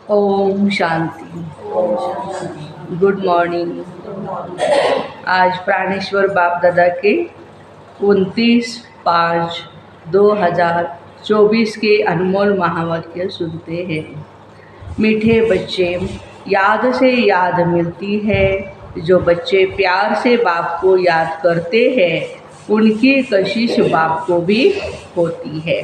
Om Shanti. Good morning. आज प्राणेश्वर बाप दादा के 29/5/2024 के अनमोल महावाक्य सुनते हैं। मीठे बच्चे, याद से याद मिलती है। जो बच्चे प्यार से बाप को याद करते हैं उनकी कशिश बाप को भी होती है।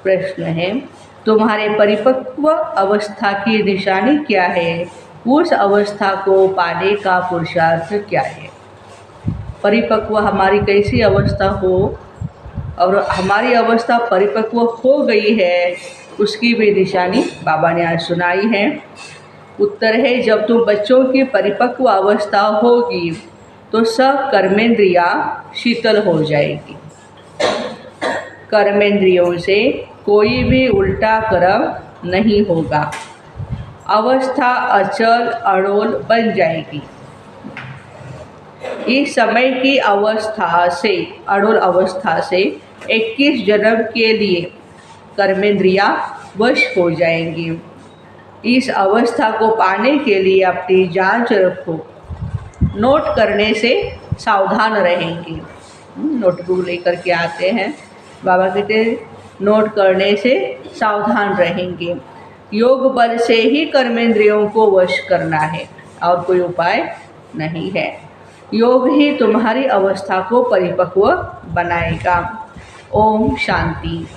प्रश्न है, तुम्हारे परिपक्व अवस्था की निशानी क्या है? उस अवस्था को पाने का पुरुषार्थ क्या है? परिपक्व हमारी कैसी अवस्था हो और हमारी अवस्था परिपक्व हो गई है, उसकी भी निशानी बाबा ने आज सुनाई है। उत्तर है, जब तुम बच्चों की परिपक्व अवस्था होगी तो सब कर्मेंद्रियाँ शीतल हो जाएगी। कर्मेंद्रियों से कोई भी उल्टा कर्म नहीं होगा। अवस्था अचल अड़ोल बन जाएगी। इस समय की अवस्था से, अड़ोल अवस्था से 21 जन्म के लिए कर्मेंद्रियाँ वश हो जाएंगी। इस अवस्था को पाने के लिए अपनी जांच रखो। नोट करने से सावधान रहेंगे। नोटबुक लेकर के आते हैं, बाबा कहते हैं नोट करने से सावधान रहेंगे। योग बल से ही कर्मेंद्रियों को वश करना है और कोई उपाय नहीं है। योग ही तुम्हारी अवस्था को परिपक्व बनाएगा। ओम शांति।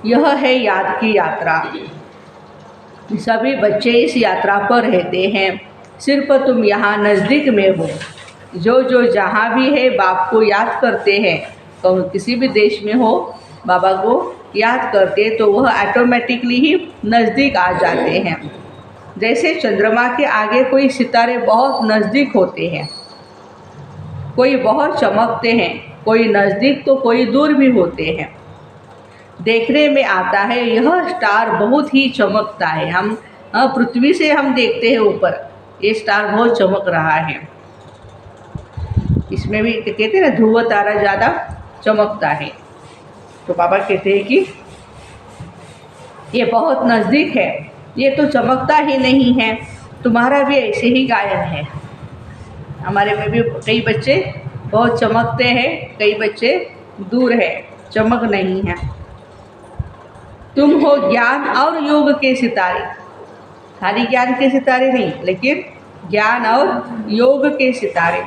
यह है याद की यात्रा। सभी बच्चे इस यात्रा पर रहते हैं। सिर्फ तुम यहाँ नज़दीक में हो। जो जहाँ भी है बाप को याद करते हैं, तो किसी भी देश में हो बाबा को याद करते तो वह ऑटोमेटिकली ही नज़दीक आ जाते हैं। जैसे चंद्रमा के आगे कोई सितारे बहुत नज़दीक होते हैं, कोई बहुत चमकते हैं, कोई नज़दीक तो कोई दूर भी होते हैं। देखने में आता है यह स्टार बहुत ही चमकता है। हम पृथ्वी से हम देखते हैं ऊपर, ये स्टार बहुत चमक रहा है। इसमें भी कहते हैं ना, ध्रुव तारा ज़्यादा चमकता है। तो बाबा कहते हैं कि ये बहुत नज़दीक है, ये तो चमकता ही नहीं है। तुम्हारा भी ऐसे ही गायन है। हमारे में भी कई बच्चे बहुत चमकते हैं, कई बच्चे दूर है, चमक नहीं है। तुम हो ज्ञान और योग के सितारे। खाली ज्ञान के सितारे नहीं, लेकिन ज्ञान और योग के सितारे।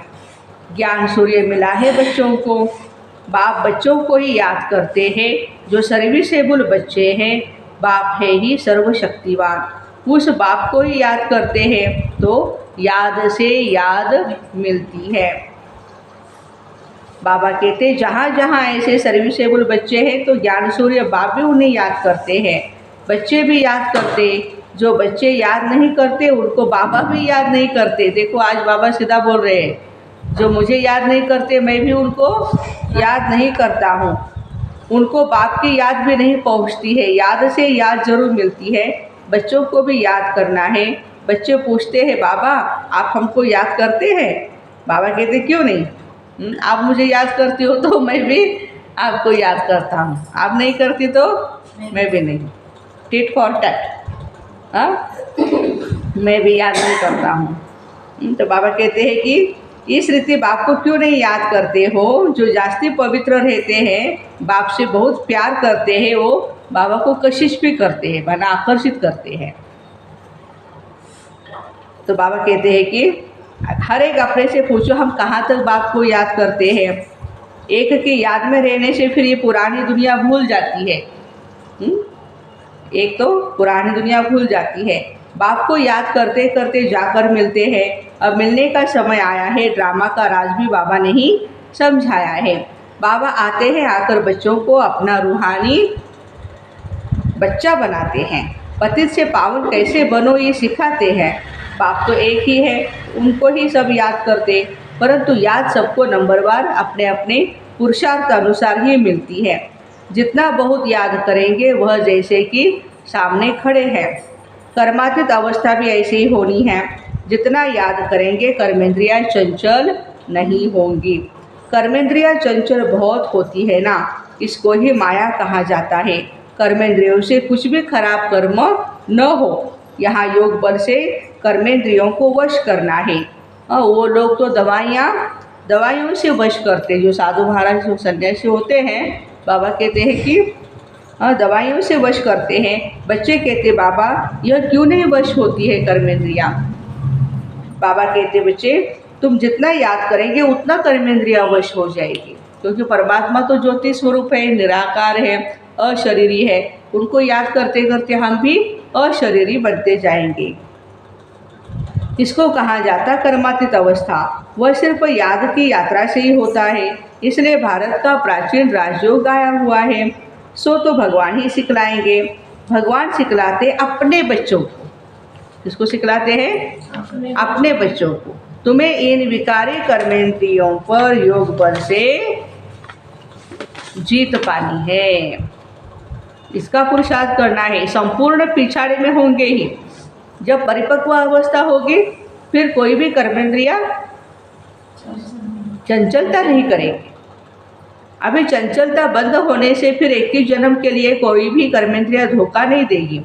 ज्ञान सूर्य मिला है बच्चों को। बाप बच्चों को ही याद करते हैं। जो सर्विसेबल बच्चे हैं, बाप है ही सर्वशक्तिवान। उस बाप को ही याद करते हैं तो याद से याद मिलती है। बाबा कहते हैं जहाँ जहाँ ऐसे सर्विसेबल बच्चे हैं तो ज्ञान सूर्य बाप भी उन्हें याद करते हैं, बच्चे भी याद करते। जो बच्चे याद नहीं करते उनको बाबा भी याद नहीं करते। देखो आज बाबा सीधा बोल रहे हैं, जो मुझे याद नहीं करते मैं भी उनको याद नहीं करता हूँ। उनको बाप की याद भी नहीं पहुँचती है। याद से याद जरूर मिलती है। बच्चों को भी याद करना है। बच्चे पूछते हैं, बाबा आप हमको याद करते हैं? बाबा कहते क्यों नहीं, आप मुझे याद करती हो तो मैं भी आपको याद करता हूँ। आप नहीं करती तो मैं भी नहीं। Tit for tat. हाँ, मैं भी याद नहीं करता हूँ। तो बाबा कहते हैं कि इस रीति बाप को क्यों नहीं याद करते हो? जो जास्ती पवित्र रहते हैं, बाप से बहुत प्यार करते हैं, वो बाबा को कशिश भी करते हैं, बना आकर्षित करते हैं। तो बाबा कहते हैं कि हर एक अपने से पूछो हम कहाँ तक बाप को याद करते हैं। एक की याद में रहने से फिर ये पुरानी दुनिया भूल जाती है। एक तो पुरानी दुनिया भूल जाती है। बाप को याद करते करते जाकर मिलते हैं। अब मिलने का समय आया है। ड्रामा का राज भी बाबा ने ही समझाया है। बाबा आते हैं, आकर बच्चों को अपना रूहानी बच्चा बनाते हैं। पतित से पावन कैसे बनो ये सिखाते हैं। बाप तो एक ही है, उनको ही सब याद करते, परंतु याद सबको नंबरवार अपने अपने पुरुषार्थ अनुसार ही मिलती है। जितना बहुत याद करेंगे वह जैसे कि सामने खड़े हैं। कर्मातीत अवस्था भी ऐसी ही होनी है। जितना याद करेंगे कर्मेंद्रियाँ चंचल नहीं होंगी। कर्मेंद्रियाँ चंचल बहुत होती है ना, इसको ही माया कहा जाता है। कर्मेंद्रियों से कुछ भी खराब कर्म न हो। यहाँ योग बल से कर्मेंद्रियों को वश करना है। वो लोग तो दवाइयों से वश करते, जो साधु महाराज जो सन्यासी होते हैं, बाबा कहते हैं कि दवाइयों से वश करते हैं। बच्चे कहते बाबा यह क्यों नहीं वश होती है कर्मेंद्रियाँ? बाबा कहते बच्चे तुम जितना याद करेंगे उतना कर्मेंद्रियाँ वश हो जाएगी, क्योंकि परमात्मा तो ज्योति स्वरूप है, निराकार है, अशरीरी है। उनको याद करते करते हम भी अशरीरी बनते जाएंगे। इसको कहा जाता कर्मातीत अवस्था। वह सिर्फ याद की यात्रा से ही होता है। इसलिए भारत का प्राचीन राजयोग गाया हुआ है। सो तो भगवान ही सिखलाएंगे। भगवान सिखलाते अपने बच्चों को। किसको सिखलाते हैं? अपने बच्चों को। तुम्हें इन विकारी कर्मेंद्रियों पर योग बल से जीत पानी है। इसका पुरुषार्थ करना है। संपूर्ण पिछाड़े में होंगे ही। जब परिपक्व अवस्था होगी फिर कोई भी कर्मेंद्रिया चंचलता नहीं करेगी। अभी चंचलता बंद होने से फिर 21 जन्म के लिए कोई भी कर्मेंद्रिया धोखा नहीं देगी।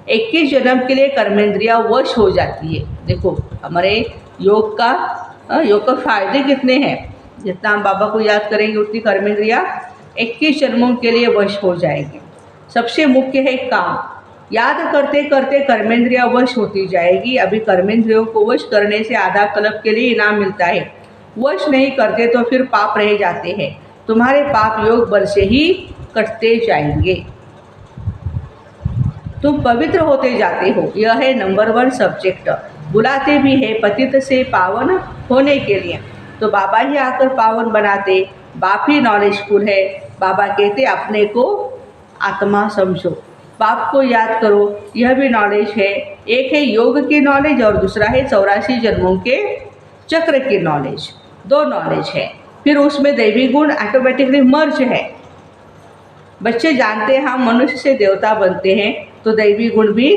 21 जन्म के लिए कर्मेंद्रिया वश हो जाती है। देखो हमारे योग का फायदे कितने हैं। जितना हम बाबा को याद करेंगे उतनी कर्मेंद्रिया 21 जन्मों के लिए वश हो जाएगी। सबसे मुख्य है काम। याद करते करते कर्मेंद्रिया वश होती जाएगी। अभी कर्मेंद्रियों को वश करने से आधा कल्प के लिए इनाम मिलता है। वश नहीं करते तो फिर पाप रह जाते हैं। तुम्हारे पाप योग बल से ही कटते जाएंगे। तुम पवित्र होते जाते हो। यह है नंबर 1 सब्जेक्ट। बुलाते भी है पतित से पावन होने के लिए, तो बाबा ही आकर पावन बनाते। बाप ही नॉलेजफुल है। बाबा कहते अपने को आत्मा समझो, बाप को याद करो। यह भी नॉलेज है। एक है योग की नॉलेज और दूसरा है 84 जन्मों के चक्र की नॉलेज। 2 नॉलेज है। फिर उसमें दैवी गुण ऑटोमेटिकली मर्ज है। बच्चे जानते हैं हम मनुष्य से देवता बनते हैं, तो दैवी गुण भी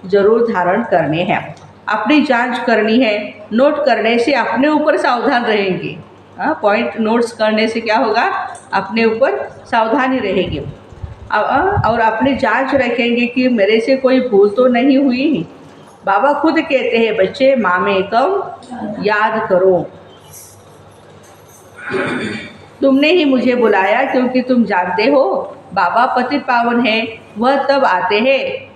जरूर धारण करने हैं। अपनी जांच करनी है। नोट करने से अपने ऊपर सावधान रहेंगे। पॉइंट नोट्स करने से क्या होगा? अपने ऊपर सावधानी रहेगी और अपनी जांच रखेंगे कि मेरे से कोई भूल तो नहीं हुई। बाबा खुद कहते हैं बच्चे मामेकम याद करो। तुमने ही मुझे बुलाया क्योंकि तुम जानते हो बाबा पतित पावन है। वह तब आते हैं,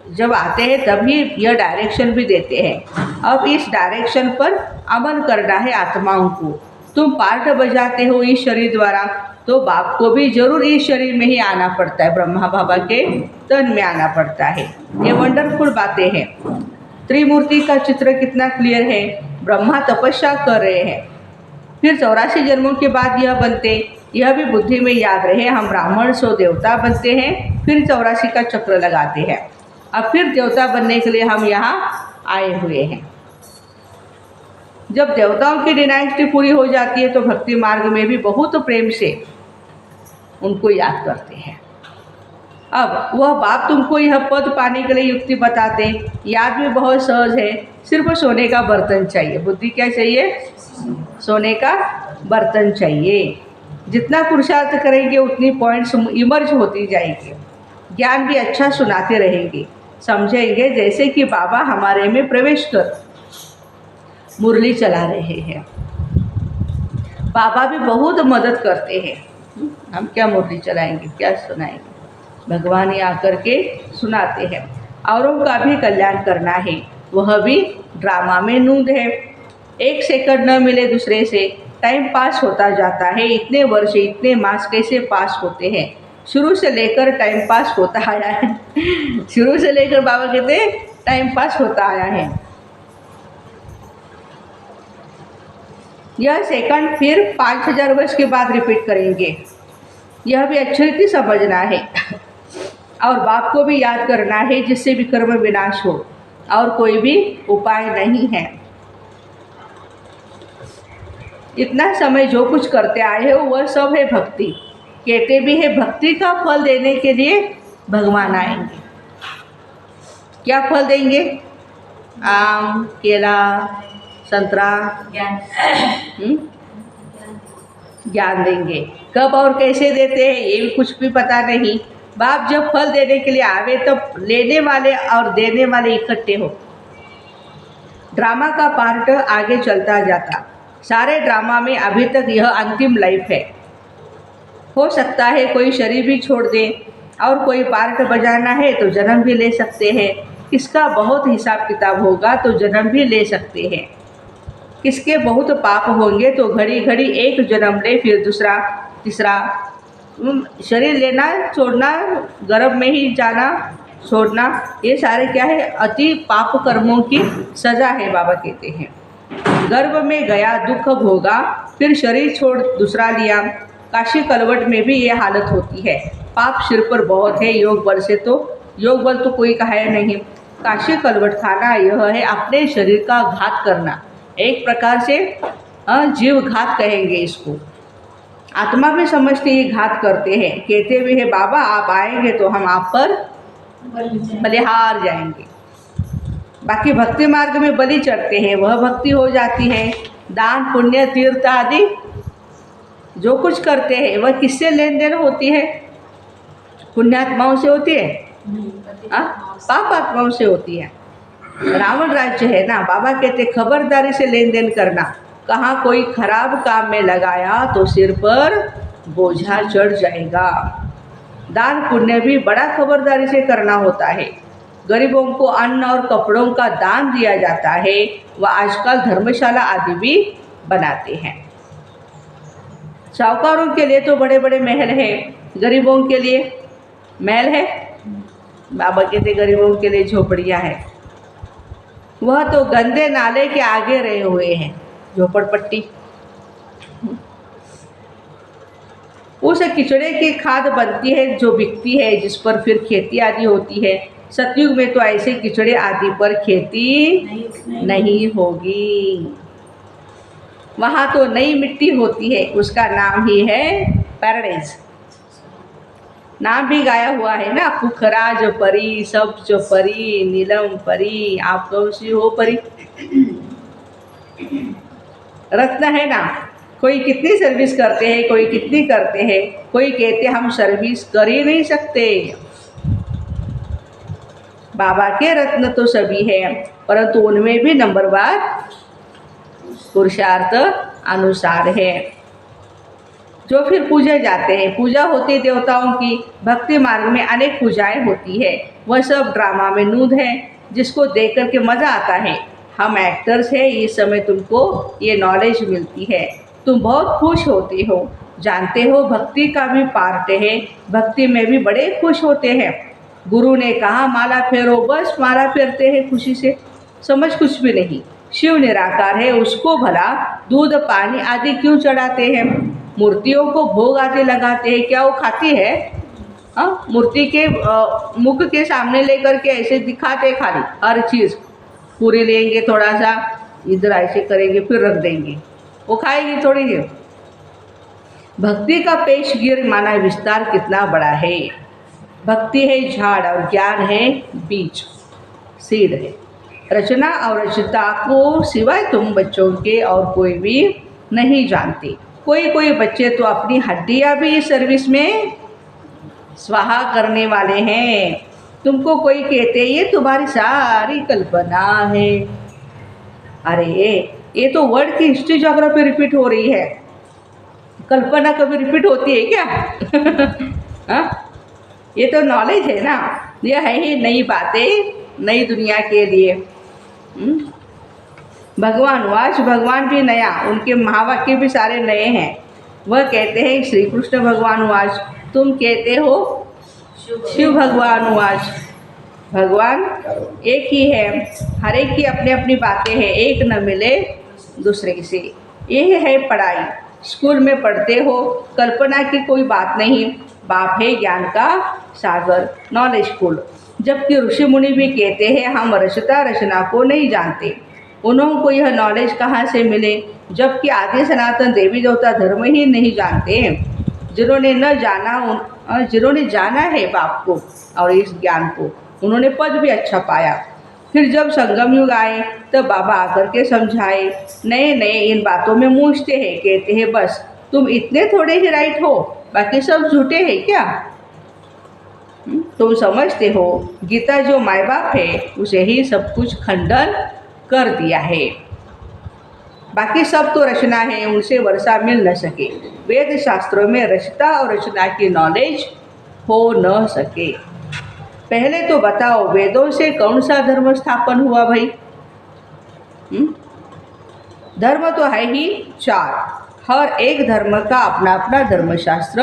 जब आते हैं तभी यह डायरेक्शन भी देते हैं। अब इस डायरेक्शन पर अमल करना है आत्माओं को। तुम पार्ट बजाते हो इस शरीर द्वारा, तो बाप को भी जरूर इस शरीर में ही आना पड़ता है। ब्रह्मा बाबा के तन में आना पड़ता है। ये वंडरफुल बातें हैं। त्रिमूर्ति का चित्र कितना क्लियर है। ब्रह्मा तपस्या कर रहे हैं, फिर 84 जन्मों के बाद यह बनते। यह भी बुद्धि में याद रहे। हम ब्राह्मण सो देवता बनते हैं, फिर 84 का चक्र लगाते हैं। अब फिर देवता बनने के लिए हम यहाँ आए हुए हैं। जब देवताओं की डिनाइस्टी पूरी हो जाती है तो भक्ति मार्ग में भी बहुत प्रेम से उनको याद करते हैं। अब वह बाप तुमको यह पद पाने के लिए युक्ति बताते। याद भी बहुत सहज है। सिर्फ सोने का बर्तन चाहिए। बुद्धि क्या चाहिए? सोने का बर्तन चाहिए। जितना पुरुषार्थ करेंगे उतनी पॉइंट्स इमर्ज होती जाएंगे। ज्ञान भी अच्छा सुनाते रहेंगे। समझेंगे जैसे कि बाबा हमारे में प्रवेश कर मुरली चला रहे हैं। बाबा भी बहुत मदद करते हैं। हम क्या मुरली चलाएंगे, क्या सुनाएंगे? भगवान ही आकर के सुनाते हैं। औरों का भी कल्याण करना है। वह भी ड्रामा में नूंद है। 1 सेकंड न मिले दूसरे से, टाइम पास होता जाता है। इतने वर्ष इतने मास कैसे पास होते हैं? शुरू से लेकर टाइम पास होता आया है। शुरू से लेकर बाबा कहते टाइम पास होता आया है। यह सेकंड फिर 5000 वर्ष के बाद रिपीट करेंगे। यह भी अच्छी रीति समझना है। और बाप को भी याद करना है, जिससे विकर्म विनाश हो। और कोई भी उपाय नहीं है। इतना समय जो कुछ करते आए हो वह सब है भक्ति। कहते भी है भक्ति का फल देने के लिए भगवान आएंगे। क्या फल देंगे? आम, केला, संतरा, ज्ञान देंगे। कब और कैसे देते हैं ये भी कुछ भी पता नहीं। बाप जब फल देने के लिए आवे तब लेने वाले और देने वाले इकट्ठे हो। ड्रामा का पार्ट आगे चलता जाता। सारे ड्रामा में अभी तक यह अंतिम लाइफ है। हो सकता है कोई शरीर भी छोड़ दे और कोई पार्ट बजाना है तो जन्म भी ले सकते हैं। किसका बहुत हिसाब किताब होगा तो जन्म भी ले सकते हैं। किसके बहुत पाप होंगे तो घड़ी घड़ी एक जन्म ले, फिर दूसरा, तीसरा। शरीर लेना छोड़ना, गर्भ में ही जाना छोड़ना, ये सारे क्या है? अति पाप कर्मों की सज़ा है। बाबा कहते हैं गर्भ में गया दुख भोगा, फिर शरीर छोड़ दूसरा लिया। काशी कलवट में भी ये हालत होती है। पाप सिर पर बहुत है। योग बल तो कोई का है नहीं। काशी कलवट खाना यह है अपने शरीर का घात करना। एक प्रकार से जीव घात कहेंगे इसको। आत्मा भी समझते ये घात करते हैं। कहते भी है बाबा आप आएंगे तो हम आप पर बलिहार जाएंगे। बाकी भक्ति मार्ग में बलि चढ़ते हैं, वह भक्ति हो जाती है। दान पुण्य तीर्थ आदि जो कुछ करते हैं वह किससे लेन देन होती है? पुण्यात्माओं से होती है? पाप आत्माओं से होती है। रावण राज्य है ना। बाबा कहते खबरदारी से लेन देन करना। कहाँ कोई खराब काम में लगाया तो सिर पर बोझा चढ़ जाएगा। दान पुण्य भी बड़ा खबरदारी से करना होता है। गरीबों को अन्न और कपड़ों का दान दिया जाता है। वह आजकल धर्मशाला आदि भी बनाते हैं। साहूकारों के लिए तो बड़े बड़े महल है, गरीबों के लिए महल है। बाबा कहते गरीबों के लिए झोपड़ियाँ हैं। वह तो गंदे नाले के आगे रहे हुए हैं, झोपड़पट्टी। उस किचड़े की खाद बनती है जो बिकती है, जिस पर फिर खेती आदि होती है। सतयुग में तो ऐसे किचड़े आदि पर खेती नहीं होगी। वहाँ तो नई मिट्टी होती है, उसका नाम ही है पैराडाइज। नाम भी गाया हुआ है ना, पुखराज परी, सब्ज परी, नीलम परी, आप कौन सी हो परी? रत्न है ना। कोई कितनी सर्विस करते हैं, कोई कितनी करते हैं। कोई कहते हम सर्विस कर ही नहीं सकते। बाबा के रत्न तो सभी है, परंतु उनमें भी नंबरवार पुरुषार्थ अनुसार है, जो फिर पूजे जाते हैं। पूजा होती देवताओं की। भक्ति मार्ग में अनेक पूजाएं होती है। वह सब ड्रामा में नूद है, जिसको देख कर के मज़ा आता है। हम एक्टर्स हैं, इस समय तुमको ये नॉलेज मिलती है, तुम बहुत खुश होते हो। जानते हो भक्ति का भी पार्ट है। भक्ति में भी बड़े खुश होते हैं। गुरु ने कहा माला फेरो, बस माला फेरते हैं खुशी से। समझ कुछ भी नहीं। शिव निराकार है, उसको भला दूध पानी आदि क्यों चढ़ाते हैं? मूर्तियों को भोग आदि लगाते हैं, क्या वो खाती है? मूर्ति के मुख के सामने लेकर के ऐसे दिखाते खाली हर चीज़। पूरी लेंगे, थोड़ा सा इधर ऐसे करेंगे, फिर रख देंगे, वो खाएगी थोड़ी देर। भक्ति का पेश गिर माना विस्तार कितना बड़ा है। भक्ति है झाड़ और ज्ञान है बीज, सीड है। रचना और रचयिता को सिवाय तुम बच्चों के और कोई भी नहीं जानते। कोई बच्चे तो अपनी हड्डियां भी इस सर्विस में स्वाहा करने वाले हैं। तुमको कोई कहते ये तुम्हारी सारी कल्पना है। अरे ये तो वर्ड की हिस्ट्री ज्योग्राफी रिपीट हो रही है। कल्पना कभी रिपीट होती है क्या? हाँ, ये तो नॉलेज है ना। यह है ही नई बातें नई दुनिया के लिए। भगवान वाच, भगवान भी नया, उनके महावाक्य भी सारे नए हैं। वह कहते हैं श्री कृष्ण भगवान वाच, तुम कहते हो शिव भगवान वाच। भगवान एक ही है, हर एक की अपनी अपनी बातें हैं, एक न मिले दूसरे से। यह है पढ़ाई। स्कूल में पढ़ते हो, कल्पना की कोई बात नहीं। बाप है ज्ञान का सागर, नॉलेज फुल। जबकि ऋषि मुनि भी कहते हैं हम रचना को नहीं जानते। उन्होंने को यह नॉलेज कहाँ से मिले? जबकि आदि सनातन देवी देवता धर्म ही नहीं जानते हैं। जिन्होंने जाना है बाप को और इस ज्ञान को, उन्होंने पद भी अच्छा पाया। फिर जब संगम युग आए तब बाबा आकर के समझाए। नए इन बातों में मूझते हैं, कहते हैं बस तुम इतने थोड़े ही राइट हो, बाकी सब झूठे हैं क्या? तुम समझते हो गीता जो माँ बाप है उसे ही सब कुछ खंडन कर दिया है। बाकी सब तो रचना है, उनसे वर्षा मिल न सके। वेद शास्त्रों में रचना और रचना की नॉलेज हो न सके। पहले तो बताओ वेदों से कौन सा धर्म स्थापन हुआ भाई? धर्म तो है ही 4, हर एक धर्म का अपना अपना धर्मशास्त्र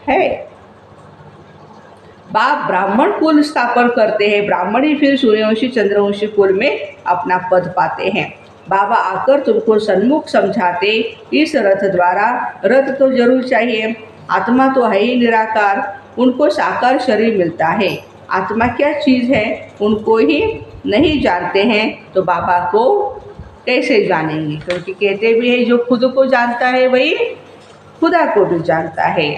है। बाप ब्राह्मण कुल स्थापन करते हैं, ब्राह्मण ही फिर सूर्यवंशी चंद्रवंशी कुल में अपना पद पाते हैं। बाबा आकर तुमको सन्मुख समझाते, इस रथ द्वारा, रथ तो जरूर चाहिए, आत्मा तो है ही निराकार, उनको साकार शरीर मिलता है। आत्मा क्या चीज़ है उनको ही नहीं जानते हैं तो बाबा को कैसे जानेंगे? क्योंकि कहते भी है जो खुद को जानता है वही खुदा को भी जानता है।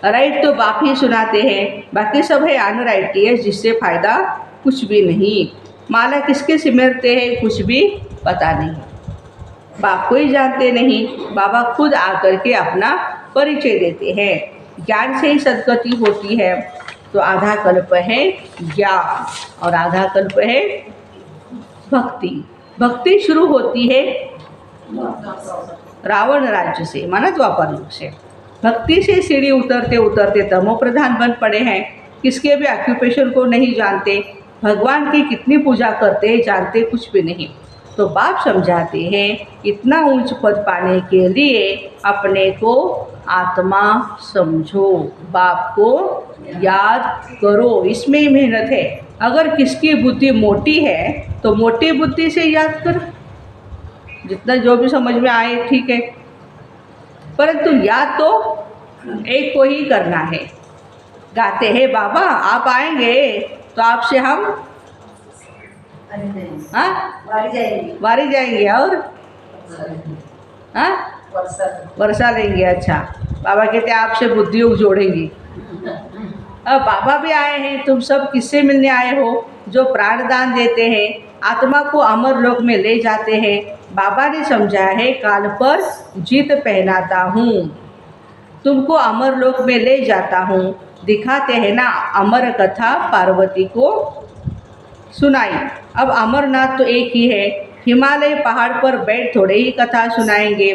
राइट तो बाप ही सुनाते हैं, बाकी सब है अनराइटियस जिससे फायदा कुछ भी नहीं। माला किसके सिमरते हैं कुछ भी पता नहीं, बाप को ही जानते नहीं। बाबा खुद आकर के अपना परिचय देते हैं। ज्ञान से ही सद्गति होती है। तो आधा कल्प है ज्ञान और आधा कल्प है भक्ति। भक्ति शुरू होती है रावण राज्य से, माना द्वापर युग से। भक्ति से सीढ़ी उतरते उतरते तमो प्रधान बन पड़े हैं। किसके भी ऑक्यूपेशन को नहीं जानते, भगवान की कितनी पूजा करते हैं जानते कुछ भी नहीं। तो बाप समझाते हैं इतना ऊंच पद पाने के लिए अपने को आत्मा समझो, बाप को याद करो, इसमें ही मेहनत है। अगर किसकी बुद्धि मोटी है तो मोटी बुद्धि से याद करो, जितना जो भी समझ में आए ठीक है, परंतु याद तो एक को ही करना है। गाते हैं बाबा आप आएंगे तो आपसे हम वारी जाएंगे और वर्षा लेंगे। अच्छा, बाबा कहते हैं आपसे बुद्धि जोड़ेंगी। अब बाबा भी आए हैं, तुम सब किससे मिलने आए हो? जो प्राणदान देते हैं, आत्मा को अमर लोक में ले जाते हैं। बाबा ने समझाया है काल पर जीत पहनाता हूँ, तुमको अमर लोक में ले जाता हूँ। दिखाते हैं ना अमर कथा पार्वती को सुनाई। अब अमरनाथ तो एक ही है, हिमालय पहाड़ पर बैठ थोड़े ही कथा सुनाएंगे।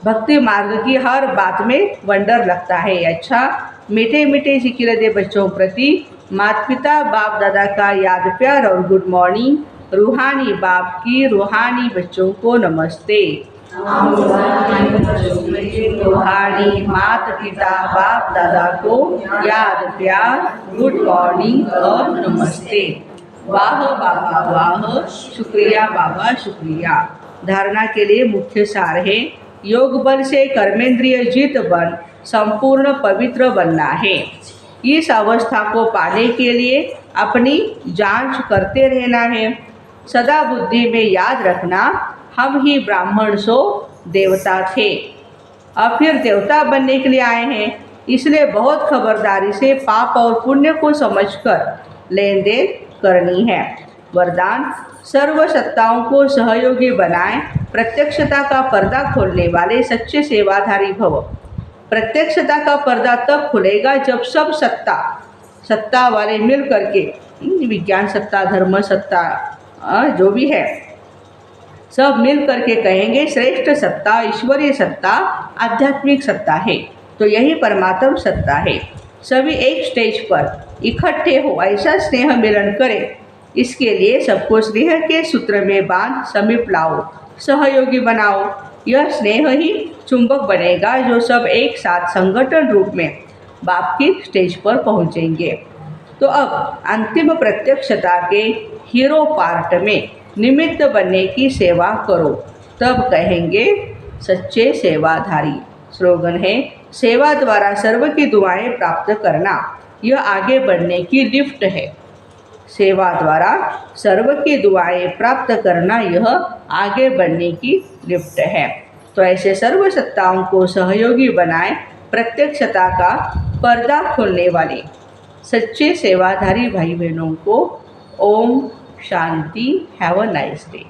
भक्ति मार्ग की हर बात में वंडर लगता है। अच्छा, मीठे मीठे सिकिर दे बच्चों प्रति माता पिता बाप दादा का याद प्यार और गुड मॉर्निंग। रूहानी बाप की रूहानी बच्चों को नमस्ते। रूहानी माता पिता बाप दादा को याद प्यार गुड मॉर्निंग और नमस्ते। वाह बाबा वाह, शुक्रिया बाबा शुक्रिया। धारणा के लिए मुख्य सार है योग बल से कर्मेंद्रिय जित बन संपूर्ण पवित्र बनना है। इस अवस्था को पाने के लिए अपनी जांच करते रहना है। सदा बुद्धि में याद रखना हम ही ब्राह्मण सो देवता थे, अब फिर देवता बनने के लिए आए हैं। इसलिए बहुत खबरदारी से पाप और पुण्य को समझकर लेन देन करनी है। वरदान सर्व सत्ताओं को सहयोगी बनाएं, प्रत्यक्षता का पर्दा खोलने वाले सच्चे सेवाधारी भव। प्रत्यक्षता का पर्दा तब खुलेगा जब सब सत्ता वाले मिल करके, विज्ञान सत्ता धर्म सत्ता जो भी है सब मिल करके कहेंगे श्रेष्ठ सत्ता ईश्वरीय सत्ता आध्यात्मिक सत्ता है। तो यही परमात्म सत्ता है। सभी एक स्टेज पर इकट्ठे हो ऐसा स्नेह मिलन करें। इसके लिए सबको स्नेह के सूत्र में बांध समीप लाओ, सहयोगी बनाओ। यह स्नेह ही चुंबक बनेगा जो सब एक साथ संगठन रूप में बाप की स्टेज पर पहुंचेंगे। तो अब अंतिम प्रत्यक्षता के हीरो पार्ट में निमित्त बनने की सेवा करो, तब कहेंगे सच्चे सेवाधारी। स्लोगन है सेवा द्वारा सर्व की दुआएं प्राप्त करना, यह आगे बढ़ने की लिफ्ट है। सेवा द्वारा सर्व की दुआएं प्राप्त करना यह आगे बढ़ने की लिफ्ट है। तो ऐसे सर्व सत्ताओं को सहयोगी बनाए, प्रत्यक्षता का पर्दा खोलने वाले सच्चे सेवाधारी भाई बहनों को Om Shanti. Have a nice day.